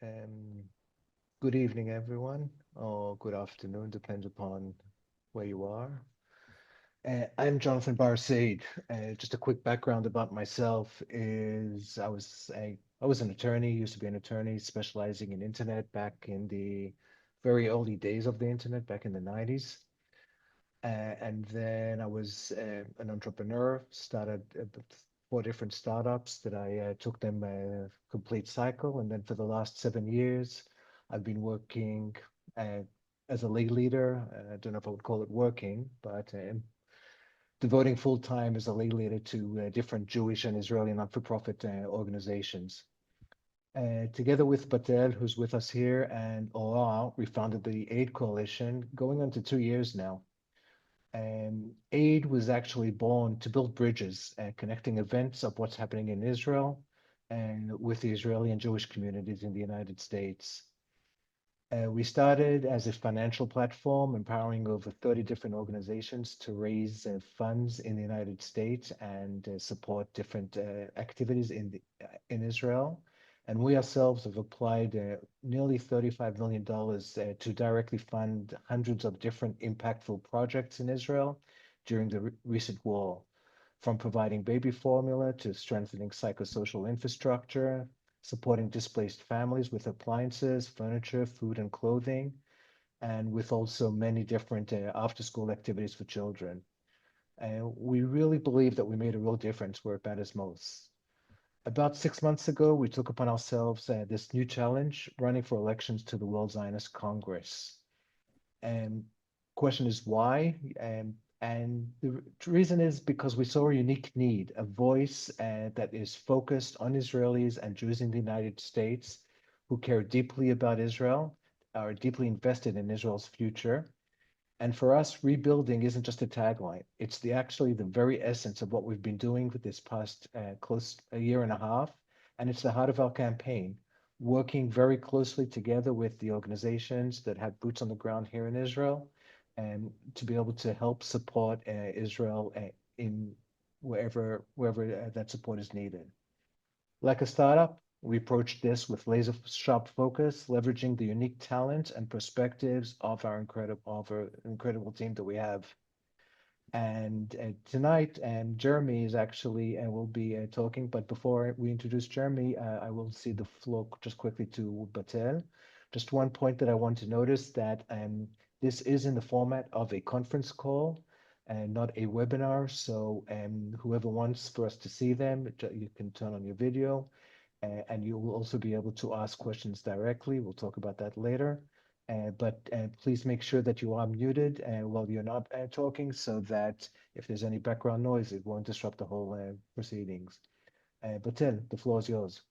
Um, Good evening, everyone, or good afternoon, depends upon where you are. I'm Jonathan Barsaid. Just a quick background about myself is I was an attorney, used to be an attorney specializing in internet back in the very early days of the internet, back in the 90s. And then I was an entrepreneur, started four different startups that I took them a complete cycle. And then for the last 7 years, I've been working uh, as a league leader. I don't know if I would call it working, but devoting full time as a league leader to different Jewish and Israeli not-for-profit organizations. Together with Batel, who's with us here, and Oral, we founded the Aid Coalition, going on to 2 years now. Aid was actually born to build bridges and connecting events of what's happening in Israel and with the Israeli and Jewish communities in the United States. We started as a financial platform, empowering over 30 different organizations to raise funds in the United States and support different activities in Israel. And we ourselves have applied nearly $35 million to directly fund hundreds of different impactful projects in Israel during the recent war, from providing baby formula to strengthening psychosocial infrastructure, supporting displaced families with appliances, furniture, food, and clothing, and with also many different after-school activities for children. We really believe that we made a real difference where it matters most. About 6 months ago, we took upon ourselves this new challenge, running for elections to the World Zionist Congress. And question is why? And the reason is because we saw a unique need, a voice that is focused on Israelis and Jews in the United States who care deeply about Israel, are deeply invested in Israel's future. And for us, rebuilding isn't just a tagline. It's actually the very essence of what we've been doing for this past close a year and a half. And it's the heart of our campaign, working very closely together with the organizations that have boots on the ground here in Israel and to be able to help support Israel in wherever that support is needed. Like a startup, we approach this with laser sharp focus, leveraging the unique talents and perspectives of our incredible team that we have. And tonight, Jeremy is actually and will be talking. But before we introduce Jeremy, I will cede the floor just quickly to Batel. Just one point that I want to notice that this is in the format of a conference call and not a webinar. So whoever wants for us to see them, you can turn on your video and you will also be able to ask questions directly. We'll talk about that later. But please make sure that you are muted while you're not talking so that if there's any background noise, it won't disrupt the whole proceedings. Batel, the floor is yours.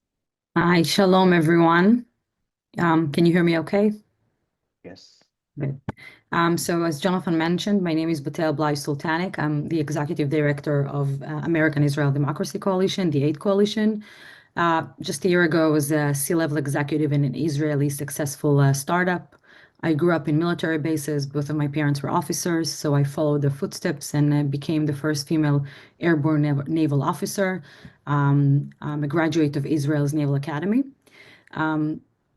Hi, shalom, everyone. Can you hear me okay? Yes. Good. So as Jonathan mentioned, my name is Batel Blai Sultanic. I'm the Executive Director of American Israel Democracy Coalition, the AID Coalition. Just a year ago, I was a C-level executive in an Israeli successful startup. I grew up in military bases. Both of my parents were officers, so I followed their footsteps and became the first female airborne naval officer. I'm a graduate of Israel's Naval Academy.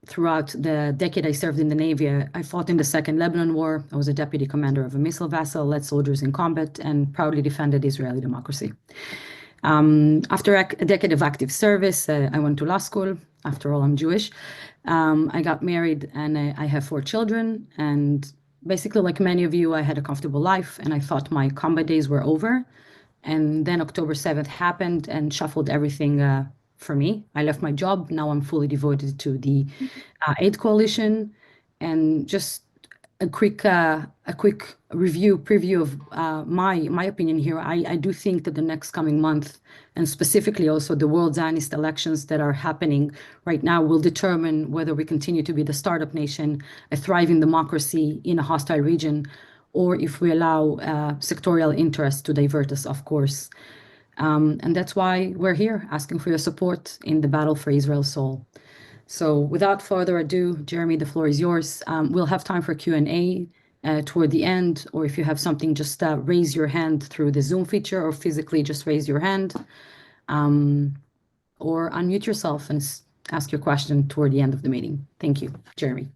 Throughout the decade I served in the Navy, I fought in the Second Lebanon War. I was a deputy commander of a missile vessel, led soldiers in combat, and proudly defended Israeli democracy. After a decade of active service, I went to law school. After all, I'm Jewish. I got married and I have 4 children. And basically, like many of you, I had a comfortable life and I thought my combat days were over. And then October 7th happened and shuffled everything for me. I left my job. Now I'm fully devoted to the Aid Coalition. And just a quick preview of my opinion here. I do think that the next coming month, and specifically also the World Zionist elections that are happening right now, will determine whether we continue to be the startup nation, a thriving democracy in a hostile region, or if we allow sectorial interests to divert us, of course. And that's why we're here, asking for your support in the battle for Israel's soul. So without further ado, Jeremy, the floor is yours. We'll have time for Q&A toward the end, or if you have something, just raise your hand through the Zoom feature, or physically just raise your hand, or unmute yourself and ask your question toward the end of the meeting. Thank you, Jeremy.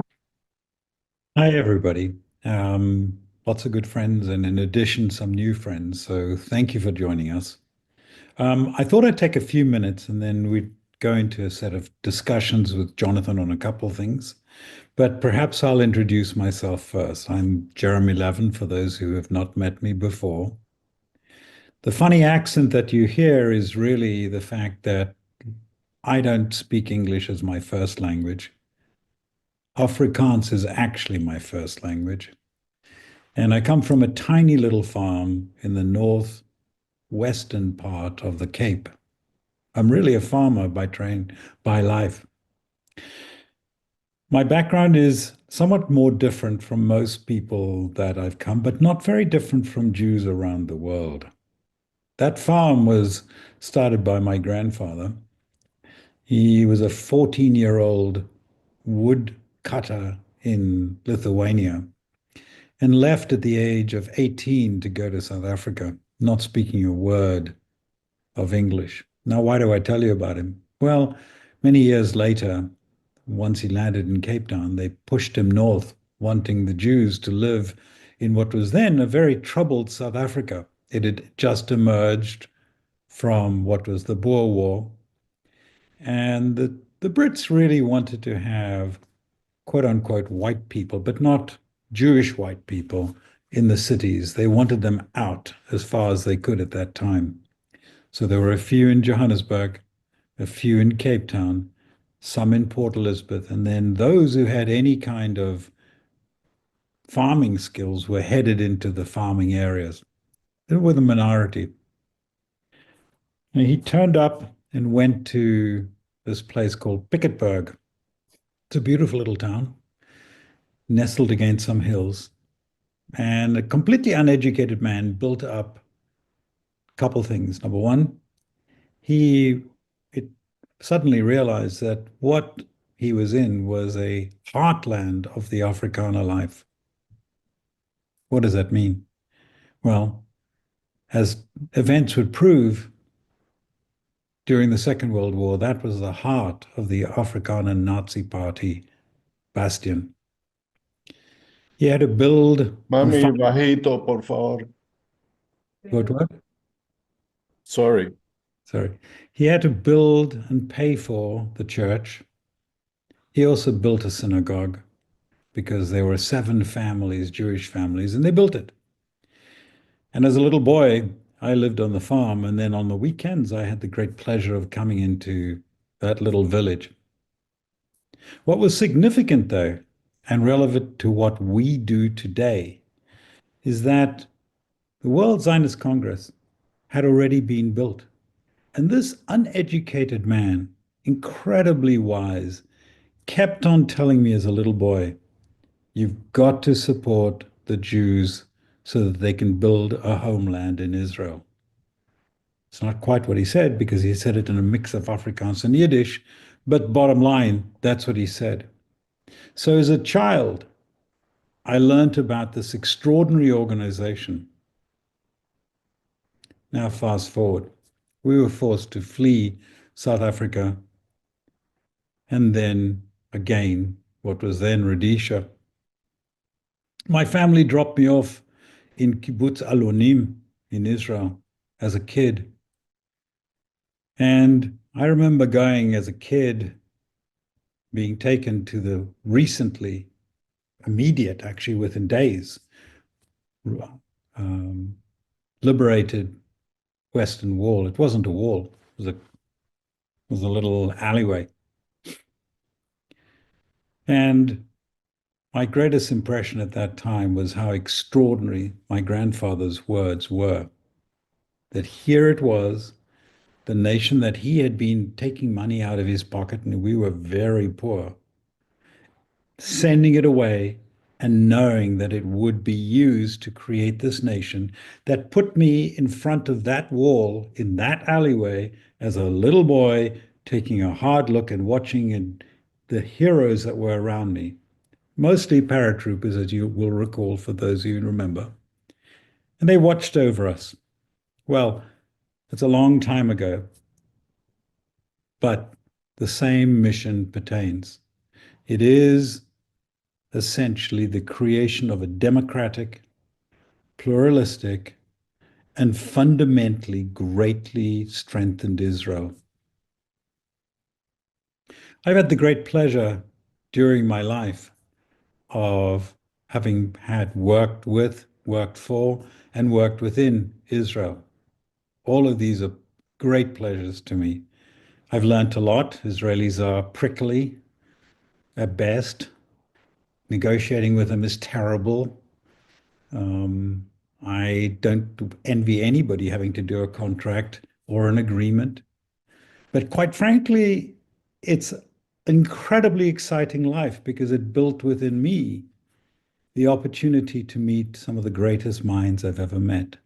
Hi, everybody. Lots of good friends, and in addition, some new friends. So thank you for joining us. I thought I'd take a few minutes and then we'd go into a set of discussions with Jonathan on a couple of things. But perhaps I'll introduce myself first. I'm Jeremy Levin, for those who have not met me before. The funny accent that you hear is really the fact that I don't speak English as my first language. Afrikaans is actually my first language. And I come from a tiny little farm in the northwestern part of the Cape. I'm really a farmer by life. My background is somewhat more different from most people that I've come, but not very different from Jews around the world. That farm was started by my grandfather. He was a 14-year-old wood cutter in Lithuania and left at the age of 18 to go to South Africa, not speaking a word of English. Now, why do I tell you about him? Well, many years later, once he landed in Cape Town, they pushed him north, wanting the Jews to live in what was then a very troubled South Africa. It had just emerged from what was the Boer War, and the Brits really wanted to have quote unquote white people, but not Jewish white people in the cities. They wanted them out as far as they could at that time. So there were a few in Johannesburg, a few in Cape Town, some in Port Elizabeth, and then those who had any kind of farming skills were headed into the farming areas. They were the minority. And he turned up and went to this place called Piketberg. It's a beautiful little town, nestled against some hills. And a completely uneducated man built up a couple things. Number one, he it suddenly realized that what he was in was a heartland of the Afrikaner life. What does that mean? Well, as events would prove, during the Second World War, that was the heart of the Afrikaner Nazi Party bastion. He had to build and Mami, find bajito, por favor. what? Sorry. Sorry. He had to build and pay for the church. He also built a synagogue because there were 7 families, Jewish families, and they built it. And as a little boy, I lived on the farm, and then on the weekends, I had the great pleasure of coming into that little village. What was significant, though, and relevant to what we do today, is that the World Zionist Congress had already been built. And this uneducated man, incredibly wise, kept on telling me as a little boy, you've got to support the Jews so that they can build a homeland in Israel. It's not quite what he said because he said it in a mix of Afrikaans and Yiddish, but bottom line, that's what he said. So as a child, I learned about this extraordinary organization. Now, fast forward, we were forced to flee South Africa and then again, what was then Rhodesia. My family dropped me off in Kibbutz Alonim in Israel as a kid. And I remember going as a kid, being taken to the recently, immediate, actually within days, liberated Western Wall. It wasn't a wall, it was a little alleyway. And my greatest impression at that time was how extraordinary my grandfather's words were. That here it was, the nation that he had been taking money out of his pocket, and we were very poor, sending it away and knowing that it would be used to create this nation that put me in front of that wall in that alleyway as a little boy, taking a hard look and watching the heroes that were around me, mostly paratroopers, as you will recall, for those of you who remember. And they watched over us. Well, it's a long time ago, but the same mission pertains. It is essentially the creation of a democratic, pluralistic, and fundamentally greatly strengthened Israel. I've had the great pleasure during my life of having had worked with, worked for, and worked within Israel. All of these are great pleasures to me. I've learned a lot. Israelis are prickly at best. Negotiating with them is terrible. I don't envy anybody having to do a contract or an agreement. But quite frankly, it's an incredibly exciting life because it built within me the opportunity to meet some of the greatest minds I've ever met.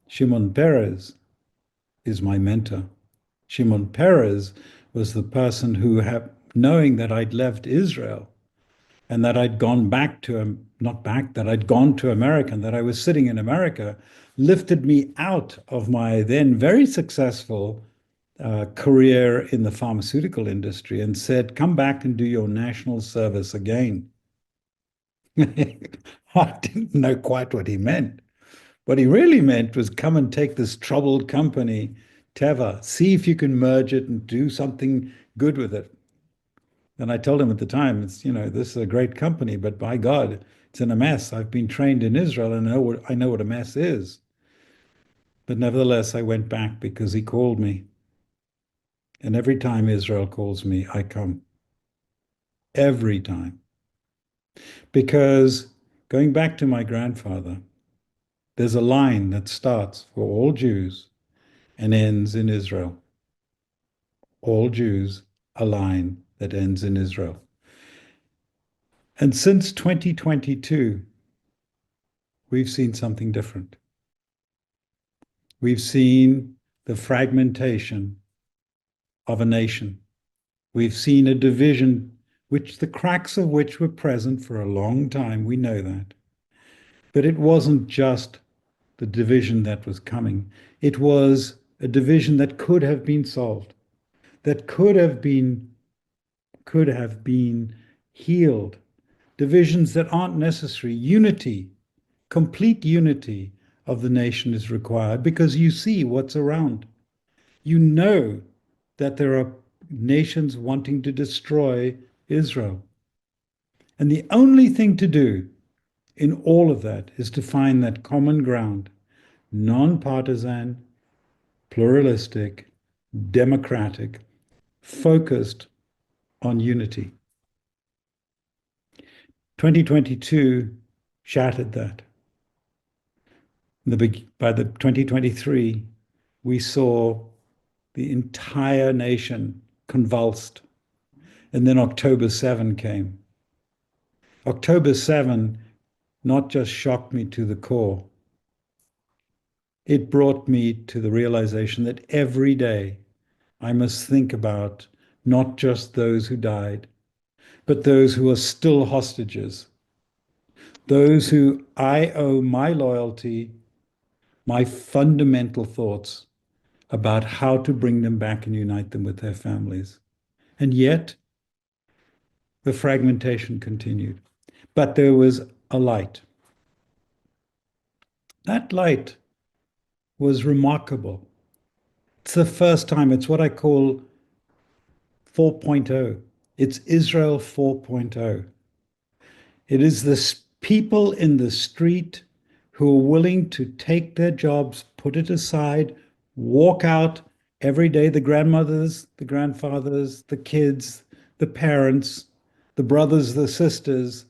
Shimon Peres is my mentor. Shimon Peres was the person who, knowing that I'd left Israel and that I'd gone back to, not back, that I'd gone to America and that I was sitting in America, lifted me out of my then very successful career in the pharmaceutical industry and said, come back and do your national service again. I didn't know quite what he meant. What he really meant was come and take this troubled company, Teva, see if you can merge it and do something good with it. And I told him at the time, this is a great company, but by God, it's in a mess. I've been trained in Israel and I know what a mess is. But nevertheless, I went back because he called me. And every time Israel calls me, I come. Every time. Because going back to my grandfather, there's a line that starts for all Jews and ends in Israel. All Jews, a line that ends in Israel. And since 2022, we've seen something different. We've seen the fragmentation of a nation. We've seen a division, which the cracks of which were present for a long time. We know that. But it wasn't just the division that was coming. It was a division that could have been solved, that could have been healed. Divisions that aren't necessary. Unity, complete unity of the nation is required because you see what's around. You know that there are nations wanting to destroy Israel. And the only thing to do in all of that is to find that common ground, non-partisan, pluralistic, democratic, focused on unity. 2022 shattered that. By the 2023, we saw the entire nation convulsed. And then October 7 came. October 7 not just shocked me to the core, it brought me to the realization that every day I must think about not just those who died, but those who are still hostages, those who I owe my loyalty, my fundamental thoughts about how to bring them back and unite them with their families. And yet, the fragmentation continued. But there was a light. That light was remarkable. It's the first time, it's what I call 4.0. It's Israel 4.0. It is the people in the street who are willing to take their jobs, put it aside, walk out every day, the grandmothers, the grandfathers, the kids, the parents, the brothers, the sisters.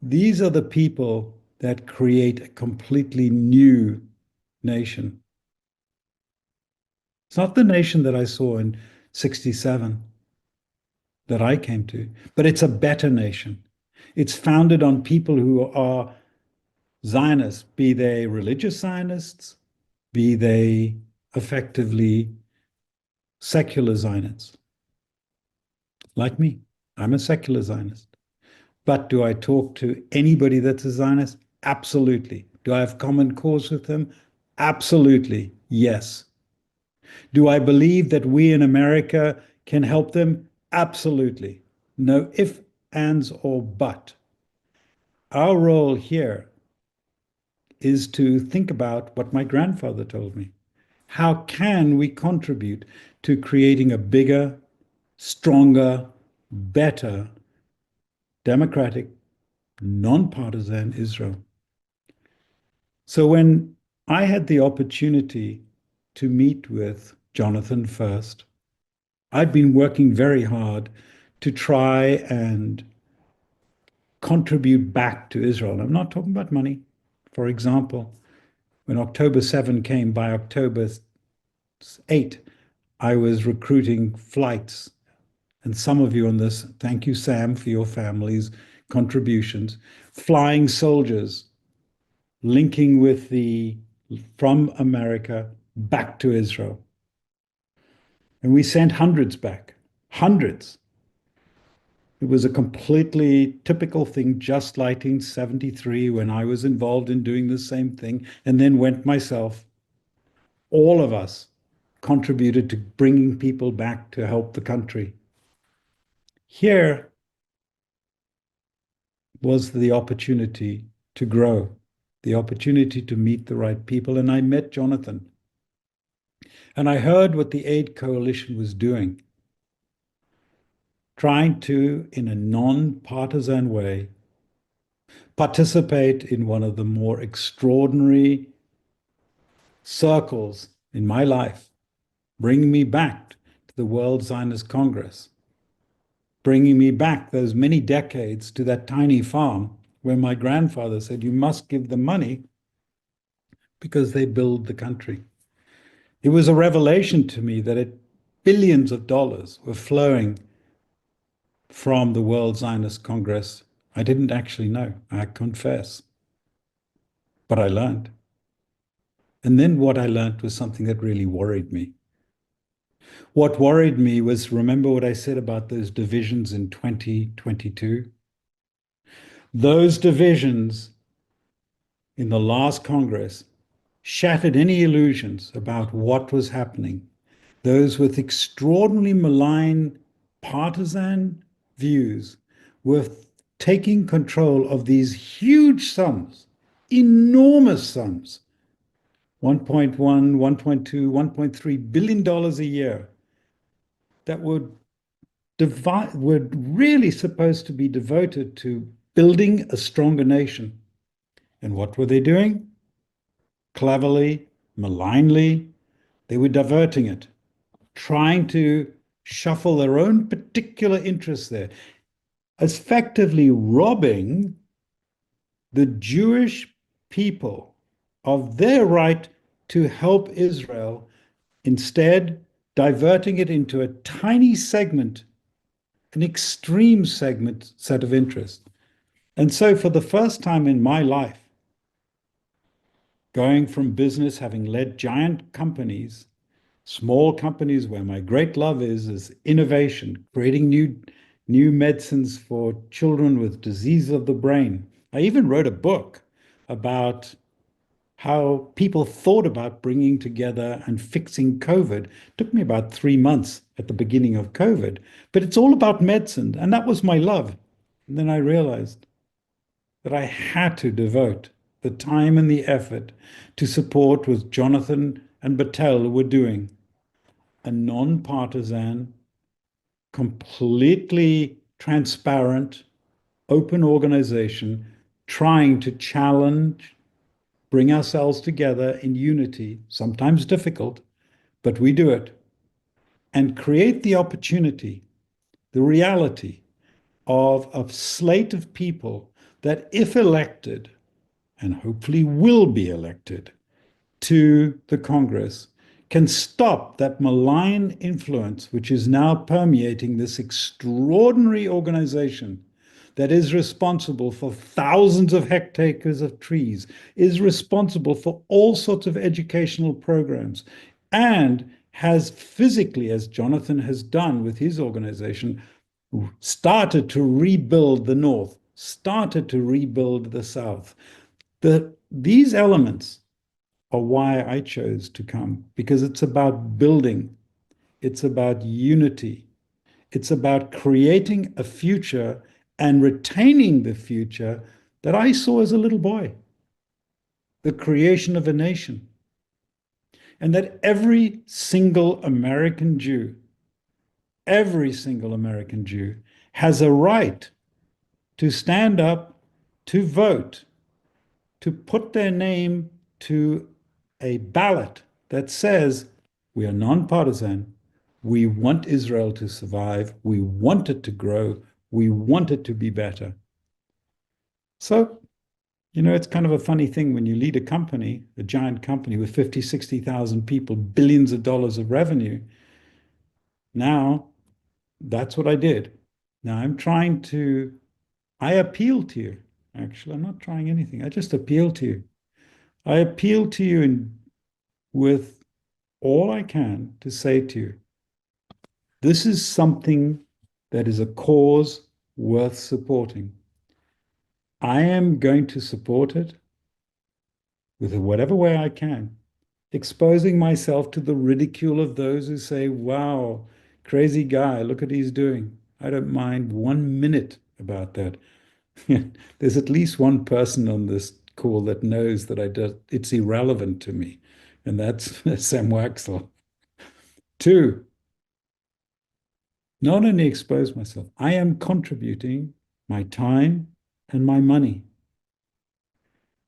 These are the people that create a completely new nation. It's not the nation that I saw in 67 that I came to, but it's a better nation. It's founded on people who are Zionists, be they religious Zionists, be they effectively secular Zionists. Like me, I'm a secular Zionist. But do I talk to anybody that's a Zionist? Absolutely. Do I have common cause with them? Absolutely, yes. Do I believe that we in America can help them? Absolutely. No if, ands, or but. Our role here is to think about what my grandfather told me. How can we contribute to creating a bigger, stronger, better, democratic, non-partisan Israel? So when I had the opportunity to meet with Jonathan first, I'd been working very hard to try and contribute back to Israel. I'm not talking about money. For example, when October 7 came, by October 8, I was recruiting flights. And some of you on this, thank you, Sam, for your family's contributions, flying soldiers, linking with from America back to Israel. And we sent hundreds back, hundreds. It was a completely typical thing, just like in 73 when I was involved in doing the same thing and then went myself. All of us contributed to bringing people back to help the country. Here was the opportunity to grow, the opportunity to meet the right people. And I met Jonathan. And I heard what the Aid Coalition was doing, trying to, in a non-partisan way, participate in one of the more extraordinary circles in my life, bringing me back to the World Zionist Congress, bringing me back those many decades to that tiny farm where my grandfather said, you must give them money because they build the country. It was a revelation to me that billions of dollars were flowing from the World Zionist Congress. I didn't actually know, I confess, but I learned. And then what I learned was something that really worried me. What worried me was, remember what I said about those divisions in 2022? Those divisions in the last Congress shattered any illusions about what was happening. Those with extraordinarily malign partisan views were taking control of these huge sums, enormous sums, 1.1, 1.2, 1.3 billion dollars a year, that were really supposed to be devoted to building a stronger nation. And what were they doing? Cleverly, malignly, they were diverting it, trying to shuffle their own particular interests there, effectively robbing the Jewish people of their right to help Israel, instead diverting it into a tiny segment, an extreme set of interests. And so for the first time in my life, going from business, having led giant companies, small companies where my great love is innovation, creating new medicines for children with disease of the brain. I even wrote a book about how people thought about bringing together and fixing COVID. It took me about 3 months at the beginning of COVID, but it's all about medicine. And that was my love. And then I realized that I had to devote the time and the effort to support what Jonathan and Battelle were doing, a non-partisan, completely transparent, open organization trying to challenge, bring ourselves together in unity, sometimes difficult, but we do it, and create the opportunity, the reality of a slate of people that, if elected, and hopefully will be elected to the Congress, can stop that malign influence which is now permeating this extraordinary organization that is responsible for thousands of hectares of trees, is responsible for all sorts of educational programs, and has physically, as Jonathan has done with his organization, started to rebuild the North, started to rebuild the South. These elements are why I chose to come, because it's about building, it's about unity, It's about creating a future and retaining the future that I saw as a little boy, the creation of a nation. And that every single American Jew has a right to stand up, to vote, to put their name to a ballot that says, we are nonpartisan, we want Israel to survive, we want it to grow, we want it to be better. So, it's kind of a funny thing when you lead a company, a giant company with 50, 60,000 people, billions of dollars of revenue. Now, that's what I did. Now I appeal to you. Actually, I'm not trying anything. I just appeal to you. I appeal to you with all I can to say to you, this is something that is a cause worth supporting. I am going to support it with whatever way I can, exposing myself to the ridicule of those who say, wow, crazy guy, look what he's doing. I don't mind 1 minute about that. There's at least one person on this call that knows that it's irrelevant to me, and that's Sam Waxel. 2, not only expose myself, I am contributing my time and my money.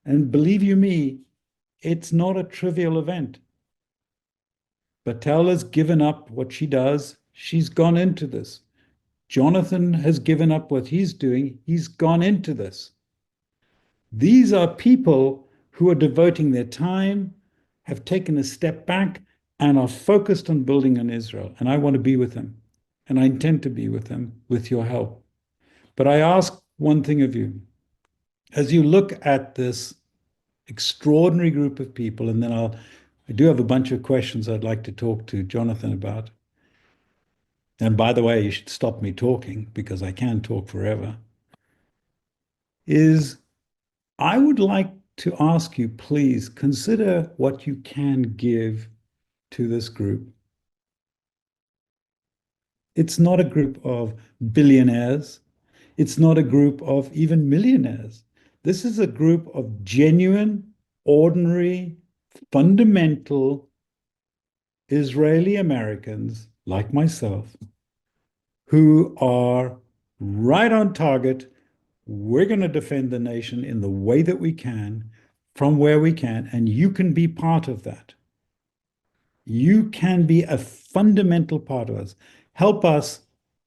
And believe you me, it's not a trivial event. Batel has given up what she does. She's gone into this. Jonathan has given up what he's doing. He's gone into this. These are people who are devoting their time, have taken a step back, and are focused on building an Israel. And I want to be with them. And I intend to be with them with your help. But I ask one thing of you. As you look at this extraordinary group of people, and then I do have a bunch of questions I'd like to talk to Jonathan about. And by the way, you should stop me talking because I can talk forever. I would like to ask you, please consider what you can give to this group. It's not a group of billionaires. It's not a group of even millionaires. This is a group of genuine, ordinary, fundamental Israeli Americans like myself who are right on target. We're going to defend the nation in the way that we can, from where we can, and you can be part of that. You can be a fundamental part of us. Help us,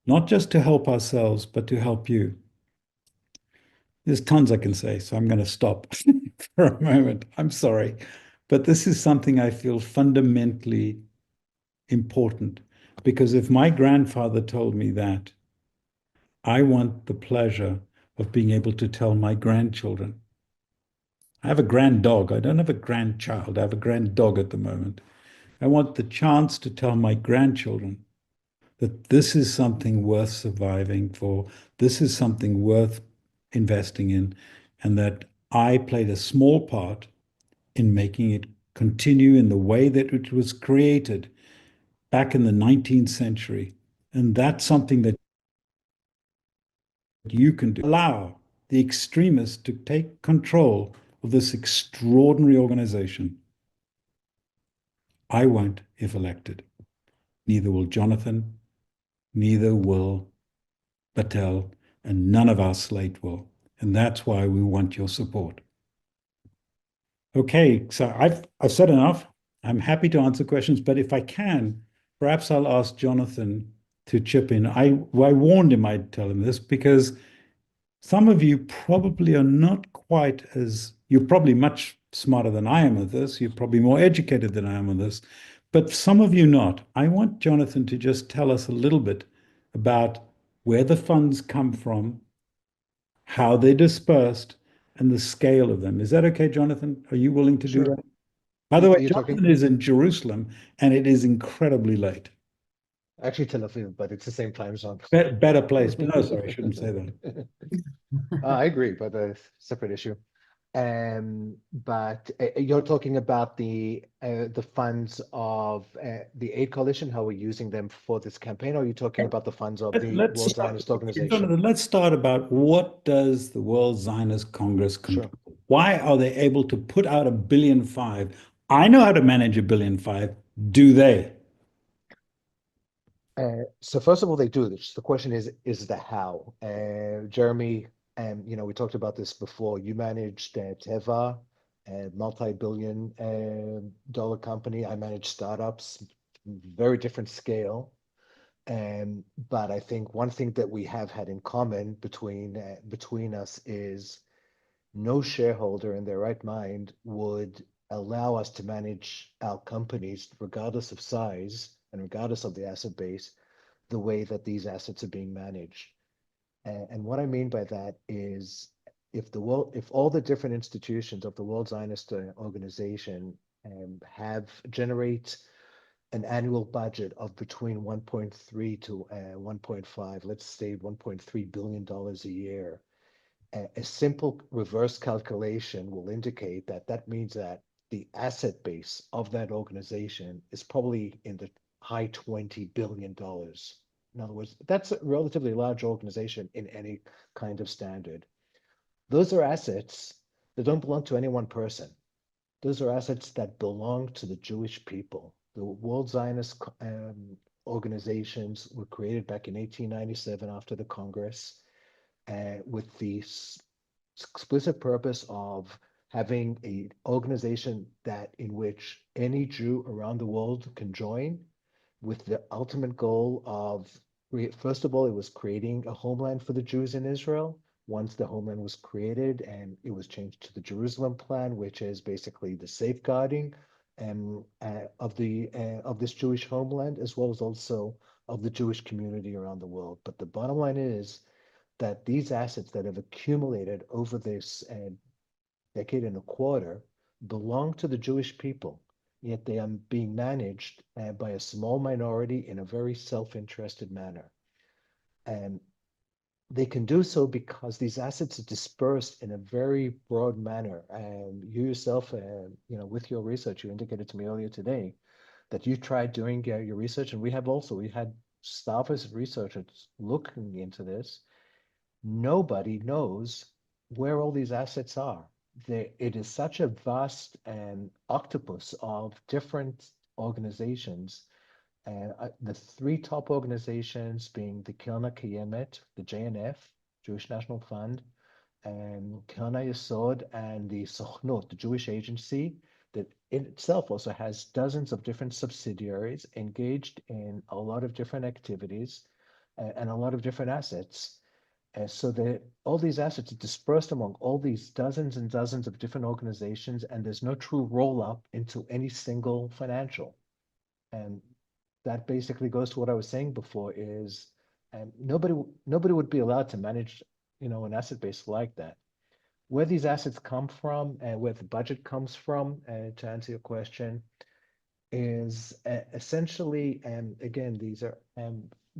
not just to help ourselves, but to help you. There's tons I can say, so I'm going to stop for a moment. I'm sorry, but this is something I feel fundamentally important, because if my grandfather told me that, I want the pleasure of being able to tell my grandchildren. I have a grand dog. I don't have a grandchild. I have a grand dog at the moment. I want the chance to tell my grandchildren that this is something worth surviving for, this is something worth investing in, and that I played a small part in making it continue in the way that it was created back in the 19th century. And that's something that you can do. Allow the extremists to take control of this extraordinary organization. I won't if elected. Neither will Jonathan, neither will Batel, and none of our slate will. And that's why we want your support. Okay, so I've said enough. I'm happy to answer questions, but if I can, perhaps I'll ask Jonathan to chip in. I warned him I'd tell him this because some of you probably are not quite you're probably much smarter than I am at this. You're probably more educated than I am on this, but some of you not. I want Jonathan to just tell us a little bit about where the funds come from, how they're dispersed, and the scale of them. Is that okay, Jonathan? Are you willing to do Sure. that? By the way, You're Jonathan talking is in Jerusalem, and it is incredibly late. actually Tel Aviv, but it's the same time zone. Better place, but no, sorry, I shouldn't say that. I agree, but a separate issue. But you're talking about the funds of the Aid Coalition, how we're using them for this campaign, or are you talking about the funds of the Let's World start, Zionist Organization? Jonathan, let's start about what does the World Zionist Congress control? Sure. Why are they able to put out $1.5 billion? I know how to manage $1.5 billion. Do they? So first of all, they do this. The question is the how. Jeremy, we talked about this before. You managed Teva, a multi-billion dollar company. I manage startups, very different scale. But I think one thing that we have had in common between us is no shareholder in their right mind would allow us to manage our companies, regardless of size and regardless of the asset base, the way that these assets are being managed. And what I mean by that is if all the different institutions of the World Zionist Organization generate an annual budget of between 1.3 to 1.5, let's say $1.3 billion a year, a simple reverse calculation will indicate that that means that the asset base of that organization is probably in the high $20 billion. In other words, that's a relatively large organization in any kind of standard. Those are assets that don't belong to any one person. Those are assets that belong to the Jewish people. The World Zionist organizations were created back in 1897 after the Congress with the explicit purpose of having an organization that in which any Jew around the world can join, with the ultimate goal of, first of all, it was creating a homeland for the Jews in Israel. Once the homeland was created, and it was changed to the Jerusalem Plan, which is basically the safeguarding of this Jewish homeland, as well as also of the Jewish community around the world. But the bottom line is that these assets that have accumulated over this decade and a quarter belong to the Jewish people, yet they are being managed by a small minority in a very self-interested manner. And they can do so because these assets are dispersed in a very broad manner. And you yourself, with your research, you indicated to me earlier today that you tried doing your research, and we had staffers, researchers looking into this. Nobody knows where all these assets are. It is such a vast octopus of different organizations. The three top organizations being the Kirna Kayemet, the JNF, Jewish National Fund, and Kirna Yesod, and the Sochnut, the Jewish Agency, that in itself also has dozens of different subsidiaries engaged in a lot of different activities and a lot of different assets. So that all these assets are dispersed among all these dozens and dozens of different organizations, and there's no true roll up into any single financial. And that basically goes to what I was saying before is nobody would be allowed to manage, an asset base like that. Where these assets come from and where the budget comes from, to answer your question, is essentially, and again, these are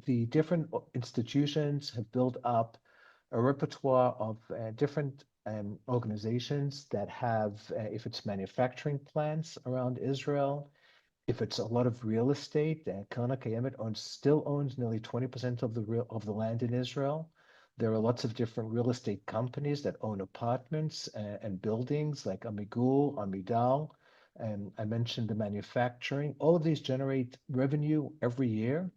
the different institutions have built up a repertoire of different organizations that have, if it's manufacturing plants around Israel, if it's a lot of real estate, Kana Kayemet still owns nearly 20% of the land in Israel. There are lots of different real estate companies that own apartments and buildings like Amigul, Amidal. And I mentioned the manufacturing. All of these generate revenue every year.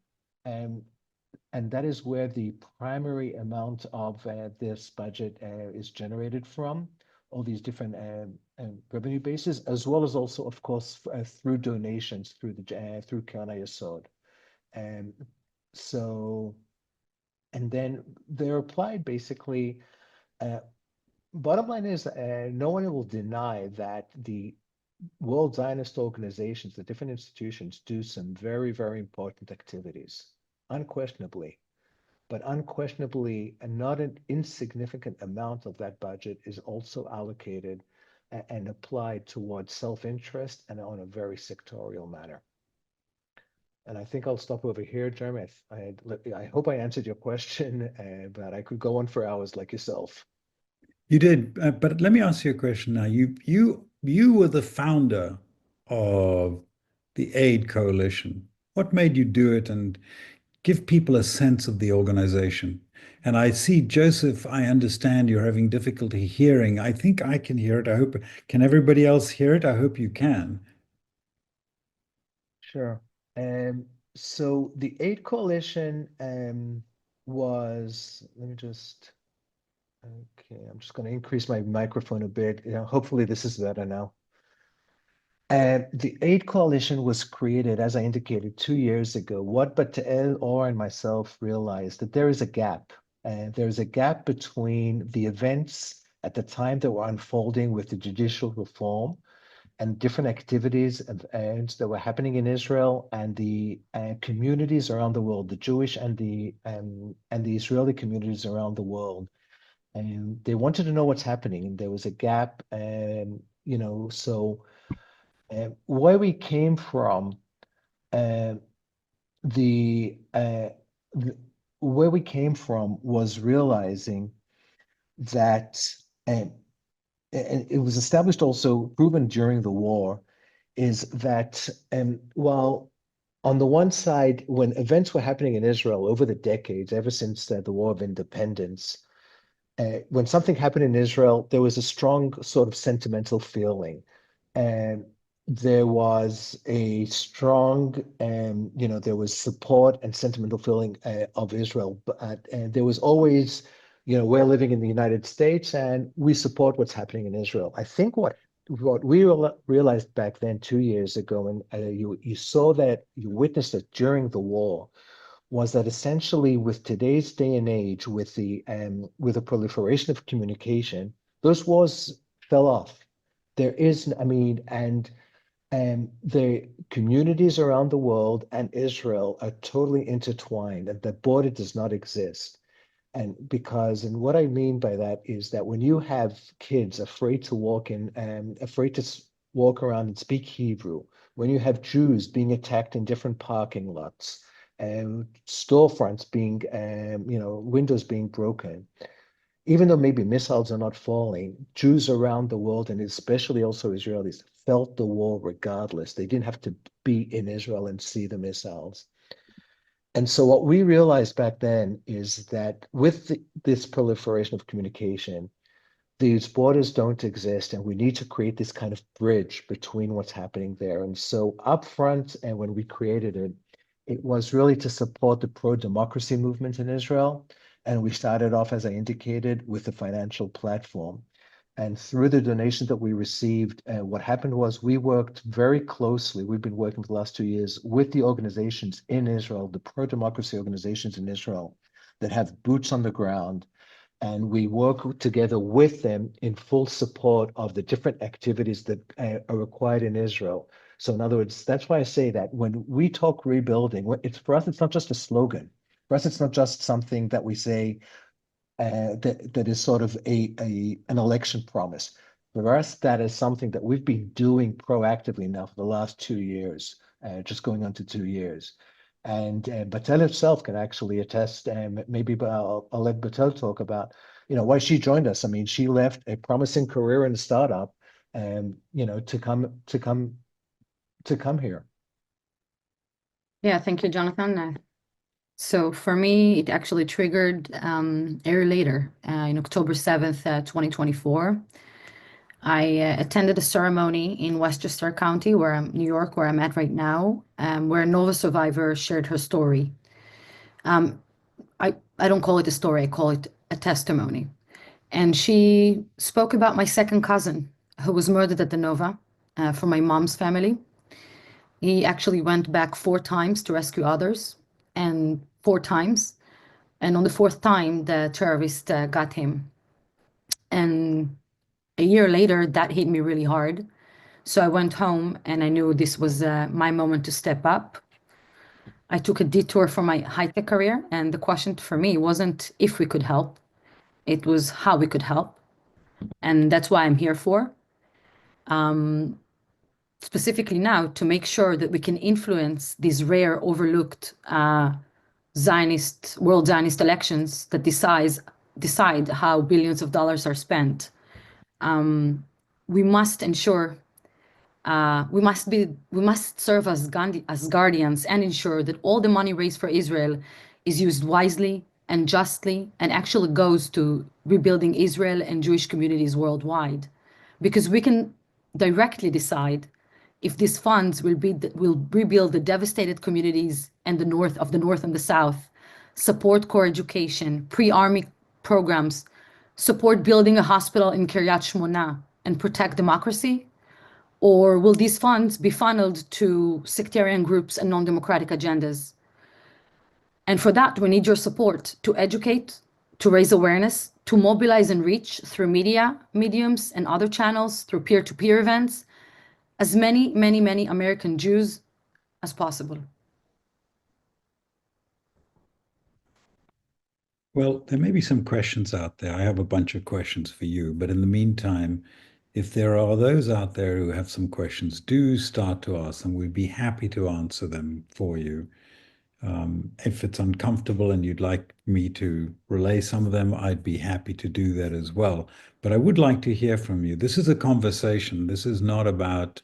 And that is where the primary amount of this budget is generated from, all these different revenue bases, as well as also, of course, through donations through Kana Yesod. And so, and then they're applied basically. Bottom line is, no one will deny that the World Zionist organizations, the different institutions, do some very, very important activities, unquestionably. But unquestionably, and not an insignificant amount of that budget is also allocated and applied towards self-interest and on a very sectorial manner. And I think I'll stop over here, Jeremy. I hope I answered your question, but I could go on for hours like yourself. You did, but let me ask you a question now. You were the founder of the Aid Coalition. What made you do it and give people a sense of the organization? And I see, Joseph, I understand you're having difficulty hearing. I think I can hear it. I hope, can everybody else hear it? I hope you can. Sure. So the Aid Coalition let me just, okay, I'm just going to increase my microphone a bit. Hopefully this is better now. The Aid Coalition was created, as I indicated, 2 years ago. What Batel, Or, and myself realized that there is a gap. There's a gap between the events at the time that were unfolding with the judicial reform and different activities that were happening in Israel and the communities around the world, the Jewish and the Israeli communities around the world. And they wanted to know what's happening. And there was a gap, so where we came from, uh, the, uh, the where we came from was realizing that, and it was established also, proven during the war, is that while on the one side, when events were happening in Israel over the decades, ever since the War of Independence, when something happened in Israel, there was a strong sort of sentimental feeling. And there was a strong, there was support and sentimental feeling of Israel. And there was always, we're living in the United States and we support what's happening in Israel. I think what we realized back then, 2 years ago, and you saw that, you witnessed it during the war, was that essentially with today's day and age, with the proliferation of communication, those wars fell off. There is, I mean, and the communities around the world and Israel are totally intertwined, and the border does not exist. And what I mean by that is that when you have kids afraid to afraid to walk around and speak Hebrew, when you have Jews being attacked in different parking lots, and storefronts being, windows being broken, even though maybe missiles are not falling, Jews around the world, and especially also Israelis, felt the war regardless. They didn't have to be in Israel and see the missiles. And so what we realized back then is that with this proliferation of communication, these borders don't exist, and we need to create this kind of bridge between what's happening there. And so up front, and when we created it, it was really to support the pro-democracy movement in Israel. And we started off, as I indicated, with the financial platform. And through the donations that we received, what happened was we worked very closely. We've been working for the last 2 years with the organizations in Israel, the pro-democracy organizations in Israel that have boots on the ground. And we work together with them in full support of the different activities that are required in Israel. So in other words, that's why I say that when we talk rebuilding, for us, it's not just a slogan. For us, it's not just something that we say, that is sort of an election promise. For us, that is something that we've been doing proactively now for the last 2 years, just going on to 2 years. And Batel itself can actually attest, and maybe I'll let Batel talk about, why she joined us. I mean, she left a promising career in a startup, and to come here. Yeah, thank you, Jonathan. So for me, it actually triggered a year later, in October 7th, 2024. I attended a ceremony in Westchester County, New York, where I'm at right now, where a Nova survivor shared her story. I don't call it a story, I call it a testimony. And she spoke about my second cousin who was murdered at the Nova, from my mom's family. He actually went back 4 times to rescue others, and 4 times. And on the 4th time, the terrorist got him. And a year later, that hit me really hard. So I went home and I knew this was my moment to step up. I took a detour from my high-tech career, and the question for me wasn't if we could help, it was how we could help. And that's why I'm here for. Specifically now, to make sure that we can influence these rare, overlooked World Zionist elections that decides decide how billions of dollars are spent. We must ensure we must serve as guardians and ensure that all the money raised for Israel is used wisely and justly and actually goes to rebuilding Israel and Jewish communities worldwide. Because we can directly decide if these funds will rebuild the devastated communities and the north and the south, support core education, pre-army programs, support building a hospital in Kiryat Shmona, and protect democracy, or will these funds be funneled to sectarian groups and non-democratic agendas? And for that, we need your support to educate, to raise awareness, to mobilize and reach through media, mediums, and other channels, through peer-to-peer events, as many American Jews as possible. Well, there may be some questions out there. I have a bunch of questions for you, but in the meantime, if there are those out there who have some questions, do start to ask them. We'd be happy to answer them for you. If it's uncomfortable and you'd like me to relay some of them, I'd be happy to do that as well. But I would like to hear from you. This is a conversation. This is not about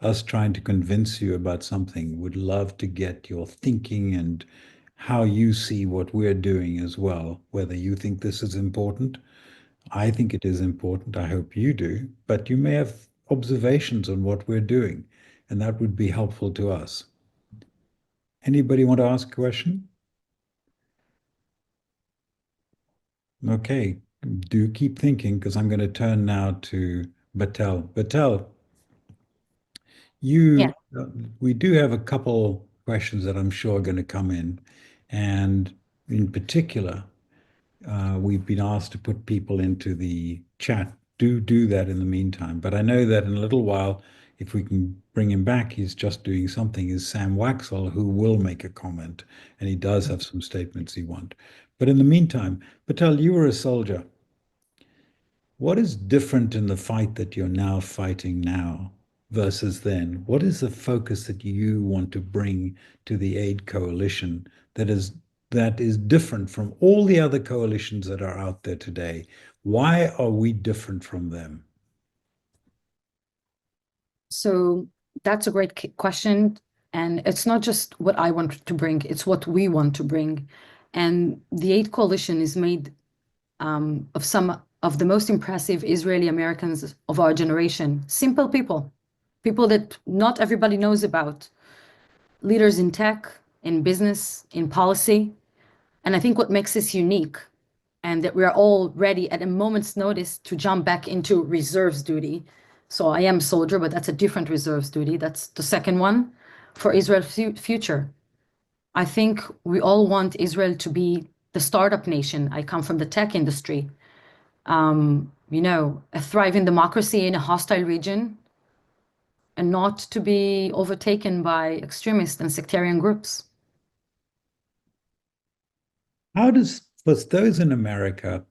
us trying to convince you about something. Would love to get your thinking and how you see what we're doing as well, whether you think this is important. I think it is important. I hope you do. But you may have observations on what we're doing, and that would be helpful to us. Anybody want to ask a question? Okay, do keep thinking because I'm going to turn now to Batel. Batel, Yeah. we do have a couple questions that I'm sure are going to come in. And in particular, we've been asked to put people into the chat. Do that in the meantime. But I know that in a little while, if we can bring him back, he's just doing something, is Sam Waxel, who will make a comment. And he does have some statements he wants. But in the meantime, Patel, you were a soldier. What is different in the fight that you're now fighting now versus then? What is the focus that you want to bring to the aid coalition that is different from all the other coalitions that are out there today? Why are we different from them? So that's a great question. And it's not just what I want to bring, it's what we want to bring. And the Aid Coalition is made of some of the most impressive Israeli Americans of our generation. Simple people, people that not everybody knows about, leaders in tech, in business, in policy. And I think what makes us unique and that we are all ready at a moment's notice to jump back into reserves duty. So I am a soldier, but that's a different reserves duty. That's the second one for Israel's future. I think we all want Israel to be the startup nation. I come from the tech industry. A thriving democracy in a hostile region and not to be overtaken by extremist and sectarian groups. How does, for those in America,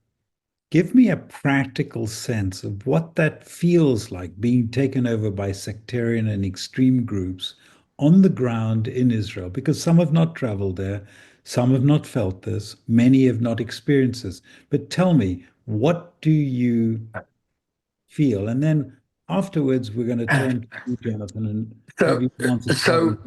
give me a practical sense of what that feels like being taken over by sectarian and extreme groups on the ground in Israel, because some have not traveled there, some have not felt this, many have not experienced this. But tell me, what do you feel? And then afterwards, we're going to turn to you, Jonathan, and have you answer So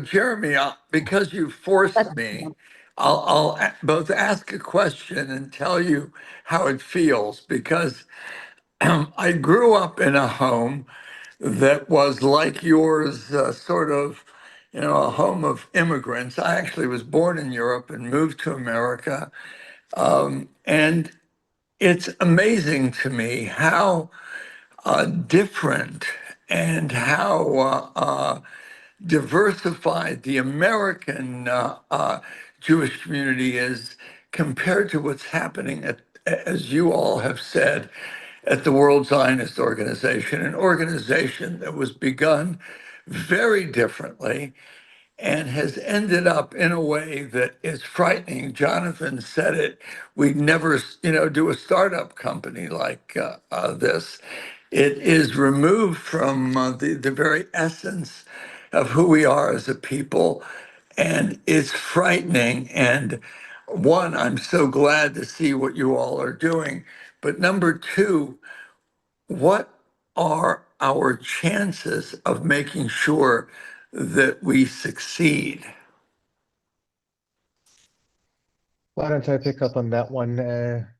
Jeremy, because you forced me, I'll both ask a question and tell you how it feels because I grew up in a home that was like yours, sort of, a home of immigrants. I actually was born in Europe and moved to America. And it's amazing to me how different and how diversified the American Jewish community is compared to what's happening as you all have said, at the World Zionist Organization, an organization that was begun very differently and has ended up in a way that is frightening. Jonathan said it. We'd never, do a startup company like this. It is removed from the very essence of who we are as a people, and it's frightening. And one, I'm so glad to see what you all are doing. But number two, what are our chances of making sure that we succeed? Why don't I pick up on that one,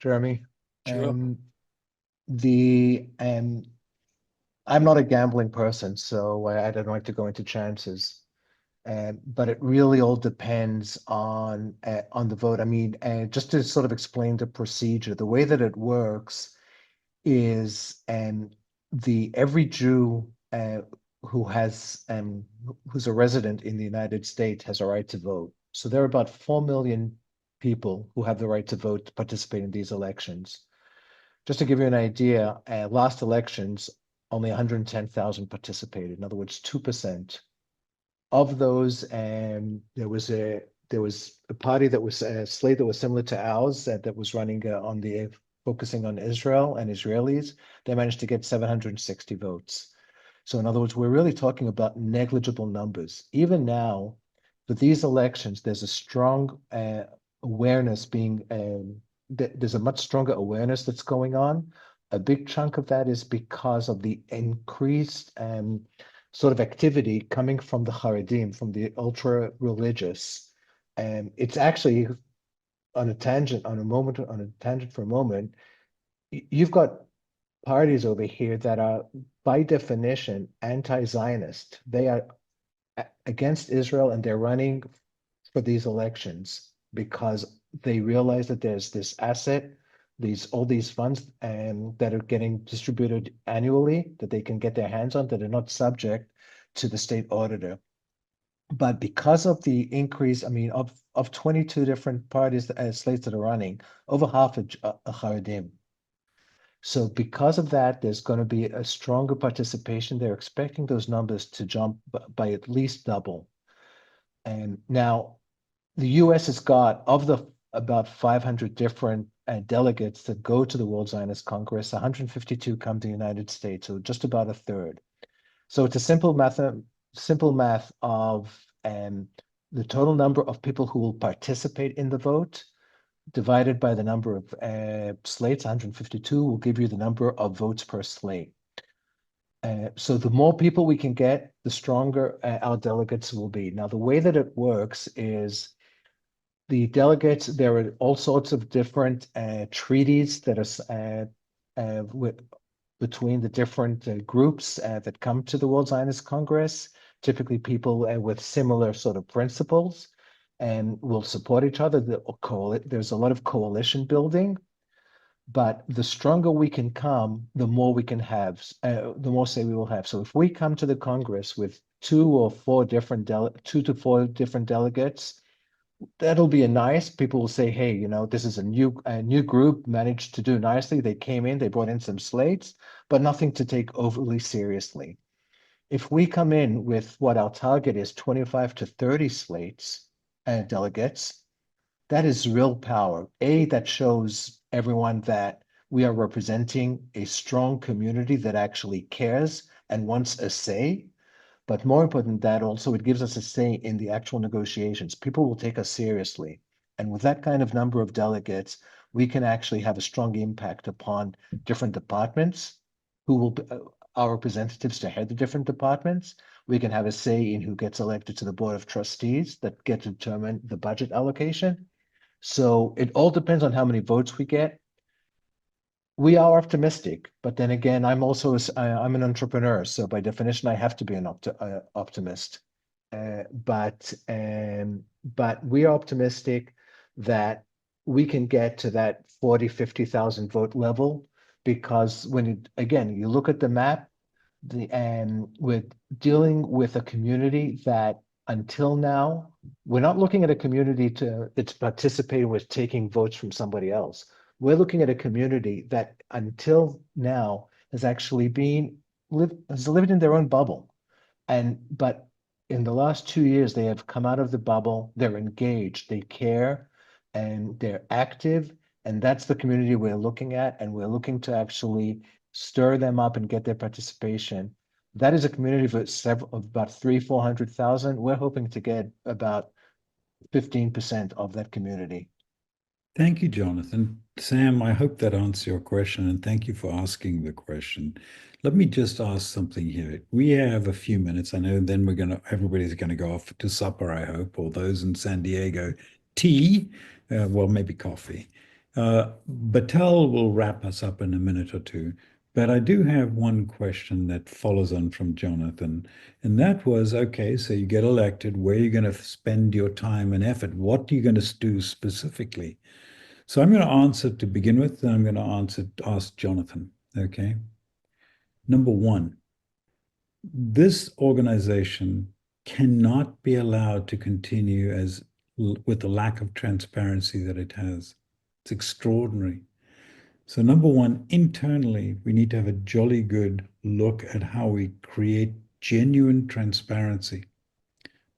Jeremy? Sure. The I'm not a gambling person, so I don't like to go into chances. But it really all depends on the vote. I mean, just to sort of explain the procedure, the way that it works is the every Jew who has who's a resident in the United States has a right to vote. So there are about 4 million people who have the right to vote to participate in these elections. Just to give you an idea, last elections, only 110,000 participated. In other words, 2%. Of those, there was a party that was a slate that was similar to ours that was running on the focusing on Israel and Israelis. They managed to get 760 votes. So in other words, we're really talking about negligible numbers. Even now, for these elections, there's a strong awareness being there's a much stronger awareness that's going on. A big chunk of that is because of the increased sort of activity coming from the Haredim, from the ultra religious. And it's actually on a tangent, on a tangent for a moment, you've got parties over here that are by definition anti-Zionist. They are against Israel and they're running for these elections because they realize that there's this asset, all these funds that are getting distributed annually that they can get their hands on that are not subject to the state auditor. But because of the increase, I mean, of 22 different parties, slates that are running, over half are Haredim. So because of that, there's going to be a stronger participation. They're expecting those numbers to jump by at least double. And now the US has got, of the about 500 different delegates that go to the World Zionist Congress, 152 come to the United States, so just about a third. So it's a simple math of the total number of people who will participate in the vote divided by the number of slates, 152, will give you the number of votes per slate. So the more people we can get, the stronger our delegates will be. Now, the way that it works is the delegates, there are all sorts of different treaties that are between the different groups that come to the World Zionist Congress, typically people with similar sort of principles and will support each other. There's a lot of coalition building, but the stronger we can come, the more we can have, the more say we will have. So if we come to the Congress with two to four different delegates, that'll be people will say, hey, this is a new group managed to do nicely. They came in, they brought in some slates, but nothing to take overly seriously. If we come in with what our target is, 25 to 30 slates and delegates, that is real power. That shows everyone that we are representing a strong community that actually cares and wants a say. But more important than that, also, it gives us a say in the actual negotiations. People will take us seriously. And with that kind of number of delegates, we can actually have a strong impact upon different departments who will be our representatives to head the different departments. We can have a say in who gets elected to the board of trustees that get to determine the budget allocation. So it all depends on how many votes we get. We are optimistic, but then again, I'm an entrepreneur, so by definition, I have to be an optimist. But we are optimistic that we can get to that 40, 50,000 vote level because again, you look at the map, we're dealing with a community that until now, we're not looking at a community that's participating with taking votes from somebody else. We're looking at a community that until now has actually has lived in their own bubble. But in the last 2 years, they have come out of the bubble, they're engaged, they care, and they're active. And that's the community we're looking at, and we're looking to actually stir them up and get their participation. That is a community of about 400,000. We're hoping to get about 15% of that community. Thank you, Jonathan. Sam, I hope that answers your question, and thank you for asking the question. Let me just ask something here. We have a few minutes. I know then everybody's gonna go off to supper, I hope, or those in San Diego, tea, well, maybe coffee. Battelle will wrap us up in a minute or two, but I do have one question that follows on from Jonathan, and that was, okay, so you get elected, where are you gonna spend your time and effort? What are you gonna do specifically? So I'm going to answer to begin with, and I'm going to ask Jonathan. Okay. Number one, this organization cannot be allowed to continue with the lack of transparency that it has. It's extraordinary. So number one, internally, we need to have a jolly good look at how we create genuine transparency.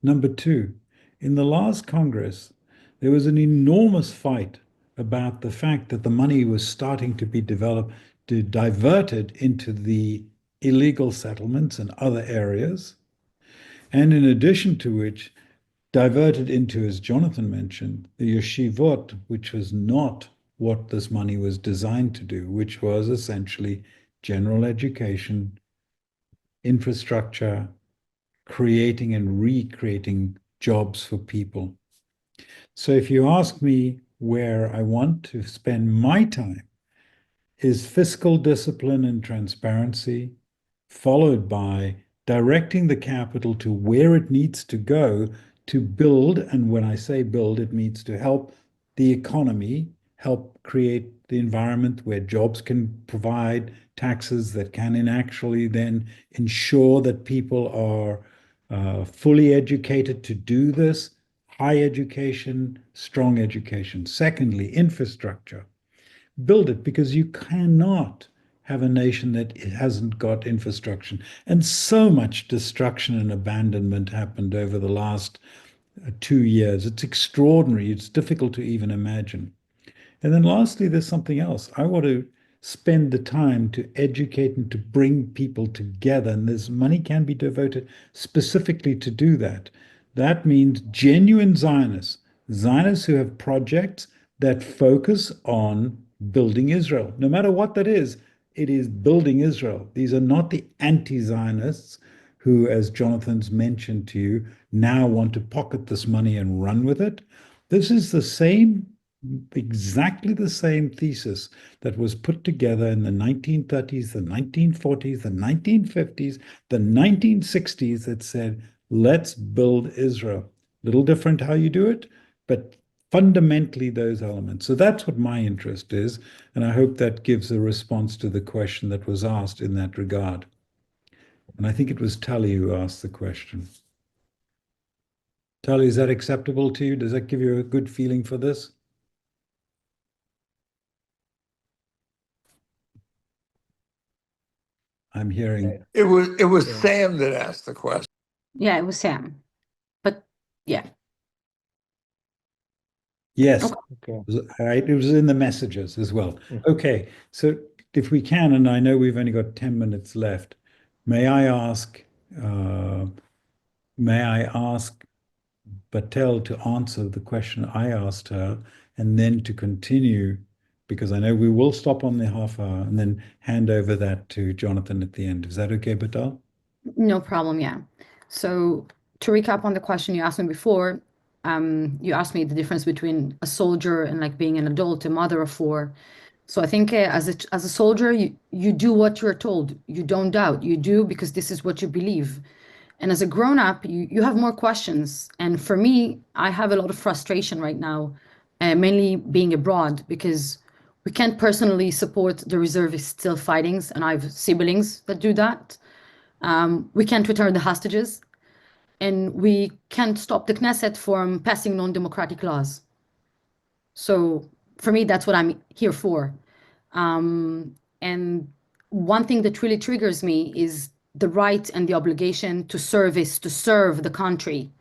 Number two, in the last Congress, there was an enormous fight about the fact that the money was starting to be diverted into the illegal settlements and other areas. And in addition to which, diverted into, as Jonathan mentioned, the yeshivot, which was not what this money was designed to do, which was essentially general education, infrastructure, creating and recreating jobs for people. So if you ask me where I want to spend my time, is fiscal discipline and transparency, followed by directing the capital to where it needs to go to build. And when I say build, it means to help the economy, help create the environment where jobs can provide taxes that can actually then ensure that people are fully educated to do this, high education, strong education. Secondly, infrastructure. Build it, because you cannot have a nation that hasn't got infrastructure. And so much destruction and abandonment happened over the last 2 years. It's extraordinary. It's difficult to even imagine. And then lastly, there's something else. I want to spend the time to educate and to bring people together. And this money can be devoted specifically to do that. That means genuine Zionists, Zionists who have projects that focus on building Israel. No matter what that is, it is building Israel. These are not the anti-Zionists who, as Jonathan's mentioned to you, now want to pocket this money and run with it. This is exactly the same thesis that was put together in the 1930s, the 1940s, the 1950s, the 1960s that said, let's build Israel. Little different how you do it, but fundamentally those elements. So that's what my interest is, and I hope that gives a response to the question that was asked in that regard. And I think it was Tully who asked the question. Tully, is that acceptable to you? Does that give you a good feeling for this? I'm hearing. It was Yeah. Sam that asked the question. Yeah, it was Sam. But yeah. Yes, Okay. it was in the messages as well. Mm. Okay, so if we can, and I know we've only got 10 minutes left, may I ask Battelle to answer the question I asked her, and then to continue, because I know we will stop on the half hour, and then hand over that to Jonathan at the end. Is that okay, Battelle? No problem, yeah. So to recap on the question you asked me before, you asked me the difference between a soldier and like being an adult, a mother of four. So I think as a soldier, you do what you're told. You don't doubt. You do because this is what you believe. And as a grown up, you have more questions. And for me, I have a lot of frustration right now, mainly being abroad, because we can't personally support the reservists still fighting, and I have siblings that do that. We can't return the hostages, and we can't stop the Knesset from passing non-democratic laws. So for me, that's what I'm here for. And one thing that really triggers me is the right and the obligation to serve the country.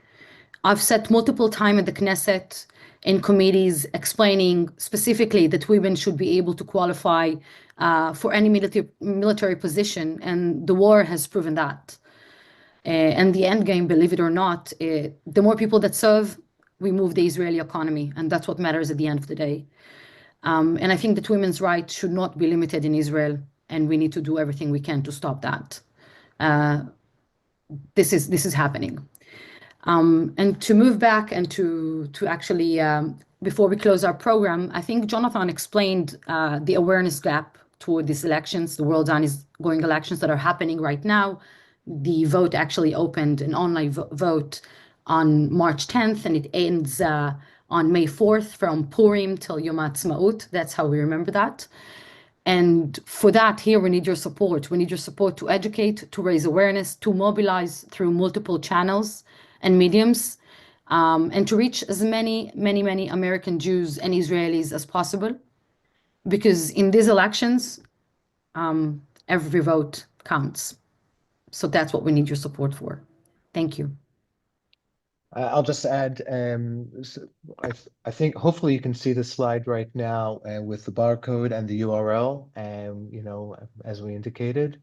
I've sat multiple times at the Knesset in committees explaining specifically that women should be able to qualify for any military position, and the war has proven that. And the end game, believe it or not, the more people that serve, we move the Israeli economy, and that's what matters at the end of the day. And I think that women's rights should not be limited in Israel, and we need to do everything we can to stop that. This is happening. And to move back and to actually, before we close our program, I think Jonathan explained the awareness gap toward these elections, the world ongoing elections that are happening right now. The vote actually opened an online vote on March 10th, and it ends on May 4th from Purim till Yom Ha'atzmaut. That's how we remember that. And for that, here we need your support. We need your support to educate, to raise awareness, to mobilize through multiple channels and mediums, and to reach as many American Jews and Israelis as possible. Because in these elections, every vote counts. So that's what we need your support for. Thank you. I'll just add, I think hopefully you can see the slide right now with the barcode and the URL, as we indicated.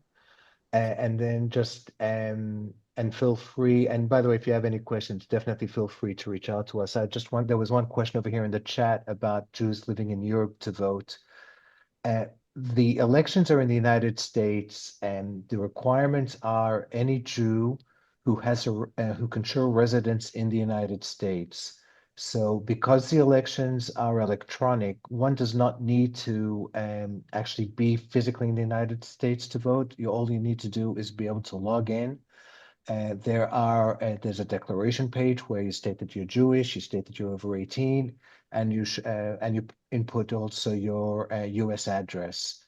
And then just, and feel free, and by the way, if you have any questions, definitely feel free to reach out to us. There was one question over here in the chat about Jews living in Europe to vote. The elections are in the United States, and the requirements are any Jew who can show residence in the United States. So because the elections are electronic, one does not need to actually be physically in the United States to vote. All you need to do is be able to log in. There's a declaration page where you state that you're Jewish, you state that you're over 18, and you input also your US address.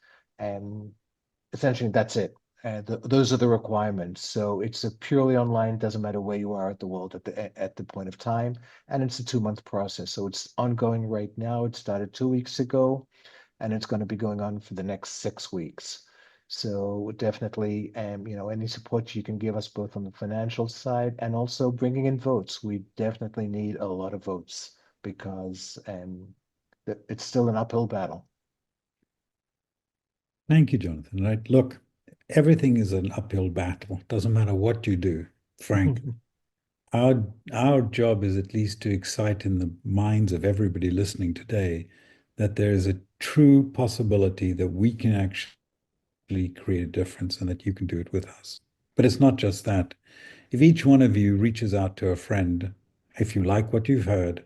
Essentially, that's it. Those are the requirements. So it's a purely online, doesn't matter where you are at the world at the point of time, and it's a 2-month process. So it's ongoing right now. It started 2 weeks ago, and it's going to be going on for the next 6 weeks. So definitely, any support you can give us both on the financial side and also bringing in votes. We definitely need a lot of votes because it's still an uphill battle. Thank you, Jonathan. Right. Look, everything is an uphill battle. Doesn't matter what you do, Frank. Our job is at least to excite in the minds of everybody listening today that there is a true possibility that we can actually create a difference and that you can do it with us. But it's not just that. If each one of you reaches out to a friend, if you like what you've heard,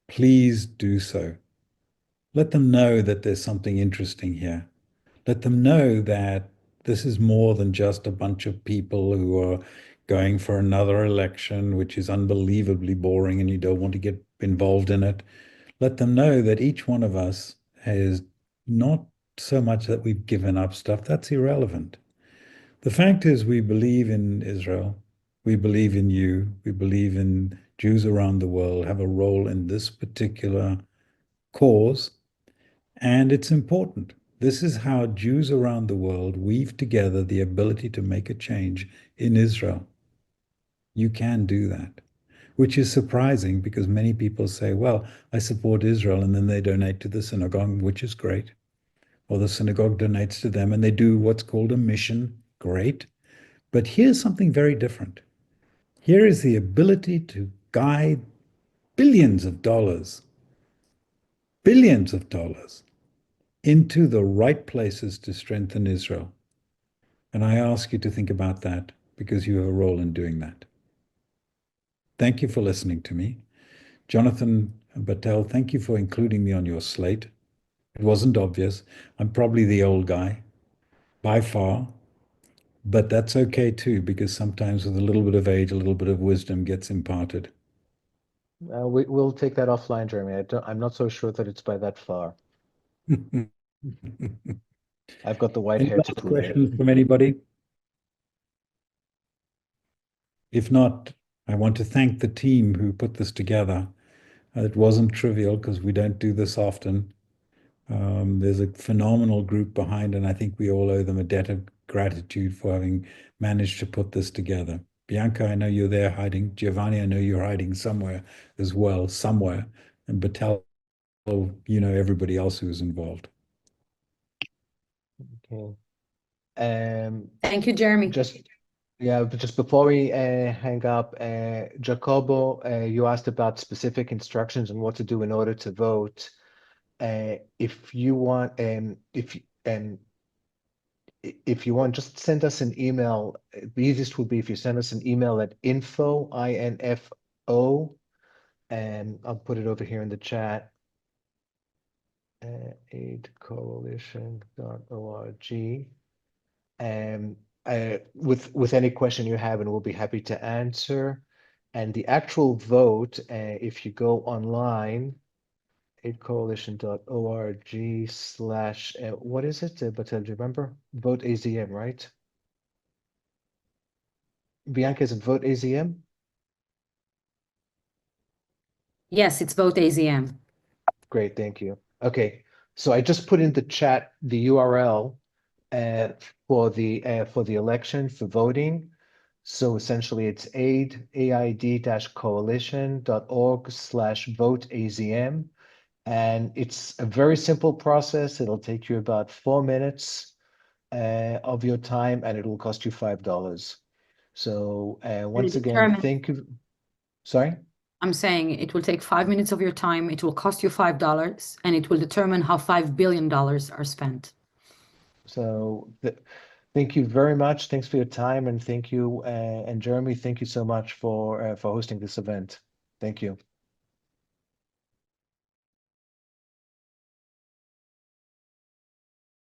please do so. Let them know that there's something interesting here. Let them know that this is more than just a bunch of people who are going for another election, which is unbelievably boring and you don't want to get involved in it. Let them know that each one of us is not so much that we've given up stuff, that's irrelevant. The fact is, we believe in Israel, we believe in you, we believe in Jews around the world have a role in this particular cause, and it's important. This is how Jews around the world weave together the ability to make a change in Israel. You can do that, which is surprising because many people say, well, I support Israel, and then they donate to the synagogue, which is great. Or the synagogue donates to them and they do what's called a mission. Great. But here's something very different. Here is the ability to guide billions of dollars into the right places to strengthen Israel. And I ask you to think about that because you have a role in doing that. Thank you for listening to me. Jonathan Battelle, thank you for including me on your slate. It wasn't obvious. I'm probably the old guy by far, but that's okay too, because sometimes with a little bit of age, a little bit of wisdom gets imparted. We'll take that offline, Jeremy. I'm not so sure that it's by that far. I've got the white Any hair to other prove it. questions from anybody? If not, I want to thank the team who put this together. It wasn't trivial because we don't do this often. There's a phenomenal group behind, and I think we all owe them a debt of gratitude for having managed to put this together. Bianca, I know you're there hiding. Giovanni, I know you're hiding somewhere as well, somewhere. And Battelle, you know everybody else who was involved. Okay. Thank you, Jeremy. Yeah, but just before we hang up, Jacobo, you asked about specific instructions on what to do in order to vote. If you want, if you want, just send us an email. The easiest would be if you send us an email at info, INFO, and I'll put it over here in the chat. aidcoalition.org. With any question you have, and we'll be happy to answer. And the actual vote, if you go online, aidcoalition.org slash, what is it? Batel, do you remember? Vote AZM, right? Bianca, is it Vote AZM? Yes, it's vote AZM. Great, thank you. Okay, so I just put in the chat the URL for the election for voting. So essentially, it's aid-coalition.org/vote AZM, and it's a very simple process. It'll take you about 4 minutes of your time, and it'll cost you $5. So once again, determine- thank you. Sorry? I'm saying it will take 5 minutes of your time. It will cost you $5, and it will determine how $5 billion are spent. So thank you very much. Thanks for your time, and thank you, and Jeremy, thank you so much for hosting this event. Thank you.